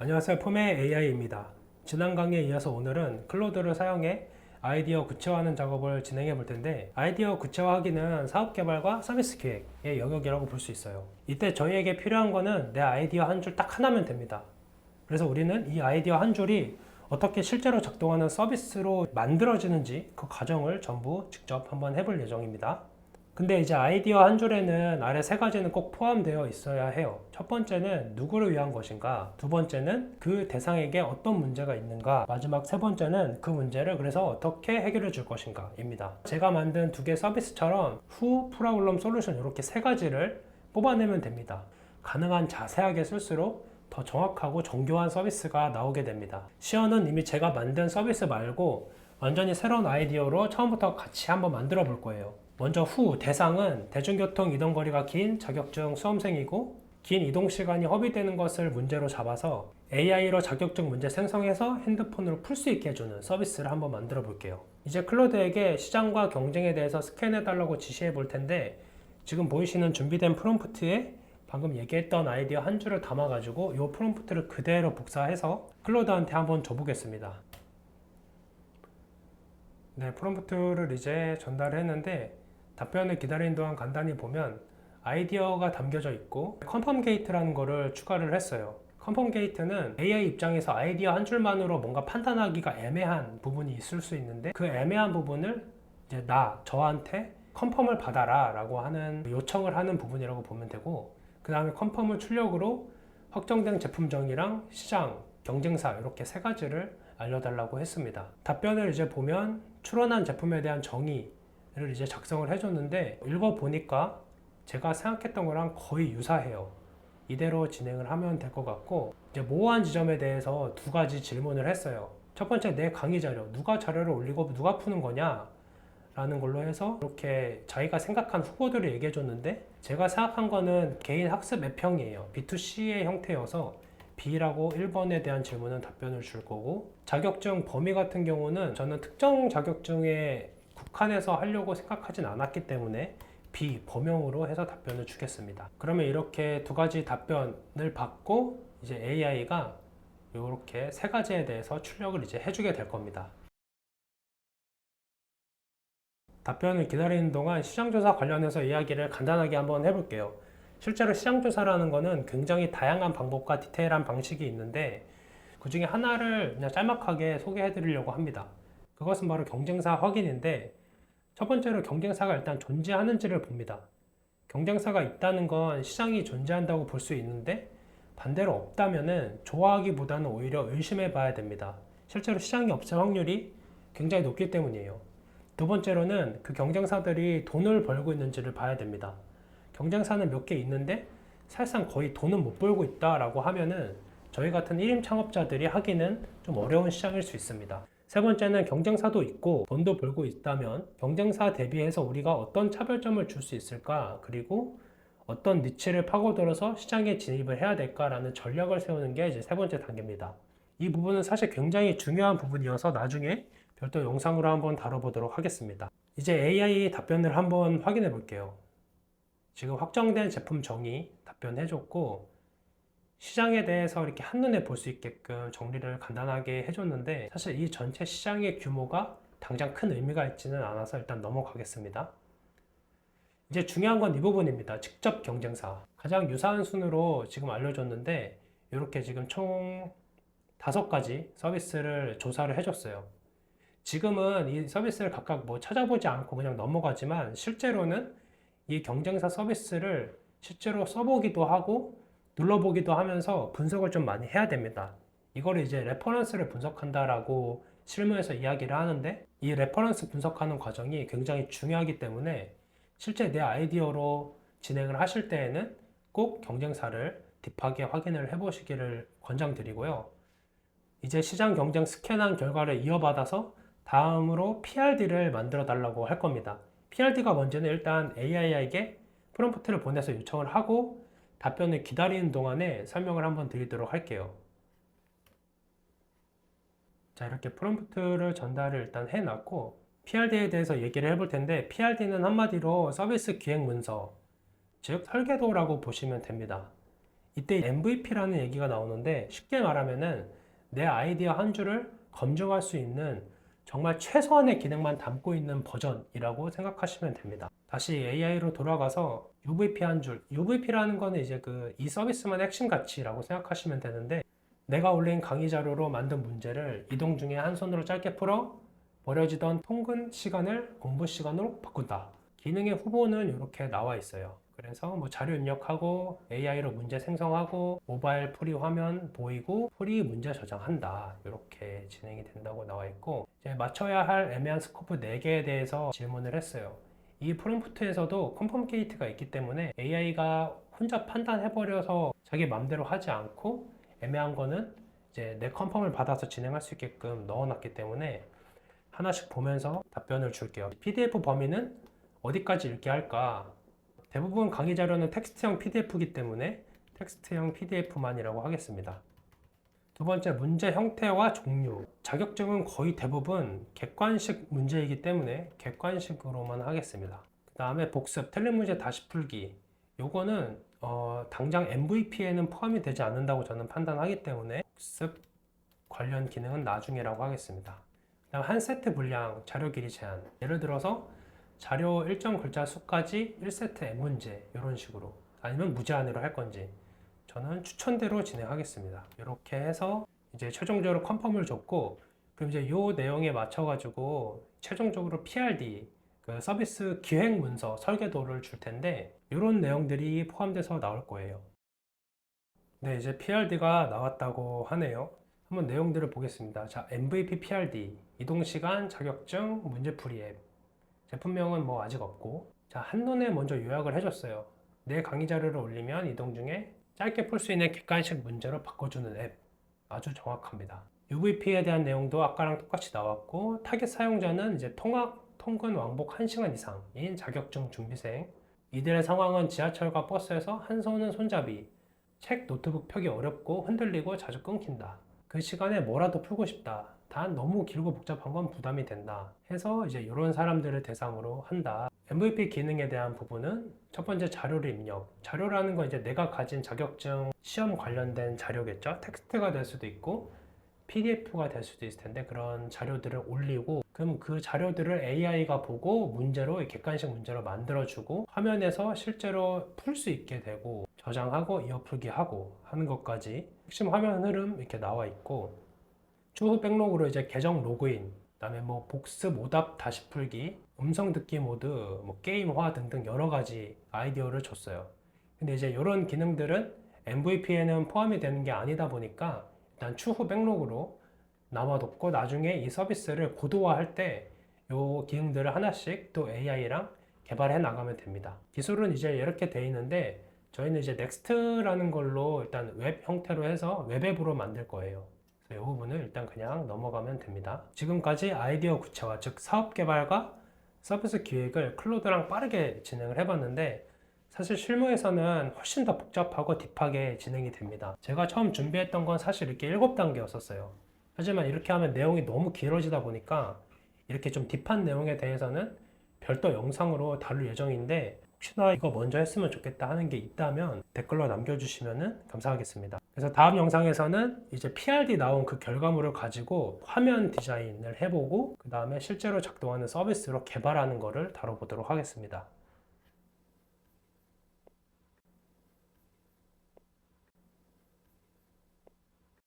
안녕하세요. 폼의 AI입니다. 지난 강의에 이어서 오늘은 클로드를 사용해 아이디어 구체화하는 작업을 진행해 볼 텐데, 아이디어 구체화하기는 사업 개발과 서비스 기획의 영역이라고 볼 수 있어요. 이때 저희에게 필요한 거는 내 아이디어 한 줄 딱 하나면 됩니다. 그래서 우리는 이 아이디어 한 줄이 어떻게 실제로 작동하는 서비스로 만들어지는지 그 과정을 전부 직접 한번 해볼 예정입니다. 근데 이제 아이디어 한 줄에는 아래 세 가지는 꼭 포함되어 있어야 해요. 첫 번째는 누구를 위한 것인가, 두 번째는 그 대상에게 어떤 문제가 있는가, 마지막 세 번째는 그 문제를 그래서 어떻게 해결해 줄 것인가 입니다. 제가 만든 두 개 서비스처럼 Who, Problem, Solution 이렇게 세 가지를 뽑아내면 됩니다. 가능한 자세하게 쓸수록 더 정확하고 정교한 서비스가 나오게 됩니다. 시연은 이미 제가 만든 서비스 말고 완전히 새로운 아이디어로 처음부터 같이 한번 만들어 볼 거예요. 먼저 후, 대상은 대중교통 이동거리가 긴 자격증 수험생이고 긴 이동시간이 허비되는 것을 문제로 잡아서 AI로 자격증 문제 생성해서 핸드폰으로 풀 수 있게 해주는 서비스를 한번 만들어 볼게요. 이제 클로드에게 시장과 경쟁에 대해서 스캔해 달라고 지시해 볼 텐데, 지금 보이시는 준비된 프롬프트에 방금 얘기했던 아이디어 한 줄을 담아 가지고 이 프롬프트를 그대로 복사해서 클로드한테 한번 줘보겠습니다. 네, 프롬프트를 이제 전달했는데 답변을 기다리는 동안 간단히 보면 아이디어가 담겨져 있고 컨펌 게이트라는 거를 추가를 했어요. 컨펌 게이트는 AI 입장에서 아이디어 한 줄만으로 뭔가 판단하기가 애매한 부분이 있을 수 있는데, 그 애매한 부분을 이제 저한테 컨펌을 받아라 라고 하는 요청을 하는 부분이라고 보면 되고, 그 다음에 컨펌을 출력으로 확정된 제품 정의랑 시장, 경쟁사 이렇게 세 가지를 알려달라고 했습니다. 답변을 이제 보면 출원한 제품에 대한 정의를 이제 작성을 해줬는데, 읽어보니까 제가 생각했던 거랑 거의 유사해요. 이대로 진행을 하면 될 것 같고, 이제 모호한 지점에 대해서 두 가지 질문을 했어요. 첫 번째, 내 강의 자료, 누가 자료를 올리고 누가 푸는 거냐? 라는 걸로 해서 이렇게 자기가 생각한 후보들을 얘기해 줬는데, 제가 생각한 거는 개인 학습 앱형이에요. B2C의 형태여서 B라고 1번에 대한 질문은 답변을 줄 거고, 자격증 범위 같은 경우는 저는 특정 자격증에 국한해서 하려고 생각하진 않았기 때문에 B 범용으로 해서 답변을 주겠습니다. 그러면 이렇게 두 가지 답변을 받고 이제 AI가 이렇게 세 가지에 대해서 출력을 이제 해주게 될 겁니다. 답변을 기다리는 동안 시장조사 관련해서 이야기를 간단하게 한번 해볼게요. 실제로 시장조사라는 거는 굉장히 다양한 방법과 디테일한 방식이 있는데, 그 중에 하나를 그냥 짤막하게 소개해 드리려고 합니다. 그것은 바로 경쟁사 확인인데, 첫 번째로 경쟁사가 일단 존재하는지를 봅니다. 경쟁사가 있다는 건 시장이 존재한다고 볼 수 있는데, 반대로 없다면은 좋아하기보다는 오히려 의심해 봐야 됩니다. 실제로 시장이 없을 확률이 굉장히 높기 때문이에요. 두 번째로는 그 경쟁사들이 돈을 벌고 있는지를 봐야 됩니다. 경쟁사는 몇 개 있는데 사실상 거의 돈은 못 벌고 있다라고 하면은 저희 같은 1인 창업자들이 하기는 좀 어려운 시장일 수 있습니다. 세 번째는 경쟁사도 있고 돈도 벌고 있다면 경쟁사 대비해서 우리가 어떤 차별점을 줄 수 있을까, 그리고 어떤 니치를 파고들어서 시장에 진입을 해야 될까라는 전략을 세우는 게 이제 세 번째 단계입니다. 이 부분은 사실 굉장히 중요한 부분이어서 나중에 별도 영상으로 한번 다뤄보도록 하겠습니다. 이제 AI 답변을 한번 확인해 볼게요. 지금 확정된 제품 정의 답변해줬고, 시장에 대해서 이렇게 한눈에 볼 수 있게끔 정리를 간단하게 해줬는데, 사실 이 전체 시장의 규모가 당장 큰 의미가 있지는 않아서 일단 넘어가겠습니다. 이제 중요한 건 이 부분입니다. 직접 경쟁사. 가장 유사한 순으로 지금 알려줬는데, 이렇게 지금 총 5가지 서비스를 조사를 해줬어요. 지금은 이 서비스를 각각 뭐 찾아보지 않고 그냥 넘어가지만, 실제로는 이 경쟁사 서비스를 실제로 써보기도 하고 눌러보기도 하면서 분석을 좀 많이 해야 됩니다. 이걸 이제 레퍼런스를 분석한다라고 실무에서 이야기를 하는데, 이 레퍼런스 분석하는 과정이 굉장히 중요하기 때문에 실제 내 아이디어로 진행을 하실 때에는 꼭 경쟁사를 딥하게 확인을 해보시기를 권장드리고요. 이제 시장 경쟁 스캔한 결과를 이어받아서 다음으로 PRD를 만들어 달라고 할 겁니다. PRD가 뭔지는 일단 AI에게 프롬프트를 보내서 요청을 하고 답변을 기다리는 동안에 설명을 한번 드리도록 할게요. 자, 이렇게 프롬프트를 전달을 일단 해놨고 PRD에 대해서 얘기를 해볼 텐데, PRD는 한마디로 서비스 기획 문서, 즉 설계도라고 보시면 됩니다. 이때 MVP라는 얘기가 나오는데 쉽게 말하면은 내 아이디어 한 줄을 검증할 수 있는 정말 최소한의 기능만 담고 있는 버전이라고 생각하시면 됩니다. 다시 AI로 돌아가서 UVP 한 줄, UVP라는 거는 이제 이 서비스만의 핵심 가치라고 생각하시면 되는데, 내가 올린 강의 자료로 만든 문제를 이동 중에 한 손으로 짧게 풀어 버려지던 통근 시간을 공부 시간으로 바꾼다. 기능의 후보는 이렇게 나와 있어요. 그래서 뭐 자료 입력하고 AI로 문제 생성하고 모바일 프리 화면 보이고 프리 문제 저장한다. 이렇게 진행이 된다고 나와 있고, 이제 맞춰야 할 애매한 스코프 4개에 대해서 질문을 했어요. 이 프롬프트에서도 컨펌 게이트가 있기 때문에 AI가 혼자 판단해버려서 자기 맘대로 하지 않고 애매한 거는 이제 내 컨펌을 받아서 진행할 수 있게끔 넣어놨기 때문에 하나씩 보면서 답변을 줄게요. PDF 범위는 어디까지 읽게 할까? 대부분 강의 자료는 텍스트형 PDF이기 때문에 텍스트형 PDF만이라고 하겠습니다. 두 번째, 문제 형태와 종류. 자격증은 거의 대부분 객관식 문제이기 때문에 객관식으로만 하겠습니다. 그 다음에 복습, 틀린 문제 다시 풀기. 요거는 당장 MVP에는 포함이 되지 않는다고 저는 판단하기 때문에 복습 관련 기능은 나중이라고 하겠습니다. 그 다음 한 세트 분량, 자료 길이 제한. 예를 들어서 자료 일정 글자 수까지 1세트 N문제 이런 식으로, 아니면 무제한으로 할 건지 저는 추천대로 진행하겠습니다. 이렇게 해서 이제 최종적으로 컨펌을 줬고, 그럼 이제 이 내용에 맞춰 가지고 최종적으로 PRD 그 서비스 기획 문서 설계도를 줄 텐데 이런 내용들이 포함돼서 나올 거예요. 네, 이제 PRD가 나왔다고 하네요. 한번 내용들을 보겠습니다. 자, MVP PRD, 이동시간, 자격증, 문제풀이 앱. 제품명은 뭐 아직 없고, 자, 한눈에 먼저 요약을 해줬어요. 내 강의 자료를 올리면 이동 중에 짧게 풀 수 있는 객관식 문제로 바꿔주는 앱. 아주 정확합니다. UVP에 대한 내용도 아까랑 똑같이 나왔고, 타겟 사용자는 이제 통근 왕복 1시간 이상인 자격증 준비생. 이들의 상황은 지하철과 버스에서 한 손은 손잡이, 책, 노트북 펴기 어렵고 흔들리고 자주 끊긴다. 그 시간에 뭐라도 풀고 싶다. 단 너무 길고 복잡한 건 부담이 된다 해서 이제 이런 사람들을 대상으로 한다. MVP 기능에 대한 부분은 첫 번째, 자료를 입력. 자료라는 건 이제 내가 가진 자격증 시험 관련된 자료겠죠. 텍스트가 될 수도 있고 PDF가 될 수도 있을 텐데, 그런 자료들을 올리고, 그럼 그 자료들을 AI가 보고 문제로, 객관식 문제로 만들어주고 화면에서 실제로 풀 수 있게 되고 저장하고 이어풀기 하고 하는 것까지 핵심 화면 흐름 이렇게 나와 있고, 추후 백록으로 이제 계정 로그인, 그다음에 뭐 복습, 오답 다시 풀기, 음성 듣기 모드, 뭐 게임화 등등 여러 가지 아이디어를 줬어요. 근데 이제 이런 기능들은 MVP에는 포함이 되는 게 아니다 보니까 일단 추후 백록으로 남아뒀고, 나중에 이 서비스를 고도화할 때 이 기능들을 하나씩 또 AI랑 개발해 나가면 됩니다. 기술은 이제 이렇게 돼 있는데 저희는 이제 넥스트라는 걸로 일단 웹 형태로 해서 웹앱으로 만들 거예요. 이 부분을 일단 그냥 넘어가면 됩니다. 지금까지 아이디어 구체화, 즉 사업 개발과 서비스 기획을 클로드랑 빠르게 진행을 해봤는데, 사실 실무에서는 훨씬 더 복잡하고 딥하게 진행이 됩니다. 제가 처음 준비했던 건 사실 이렇게 7단계였었어요. 하지만 이렇게 하면 내용이 너무 길어지다 보니까 이렇게 좀 딥한 내용에 대해서는 별도 영상으로 다룰 예정인데, 혹시나 이거 먼저 했으면 좋겠다 하는 게 있다면 댓글로 남겨주시면 감사하겠습니다. 그래서 다음 영상에서는 이제 PRD 나온 그 결과물을 가지고 화면 디자인을 해보고, 그 다음에 실제로 작동하는 서비스로 개발하는 거를 다뤄보도록 하겠습니다.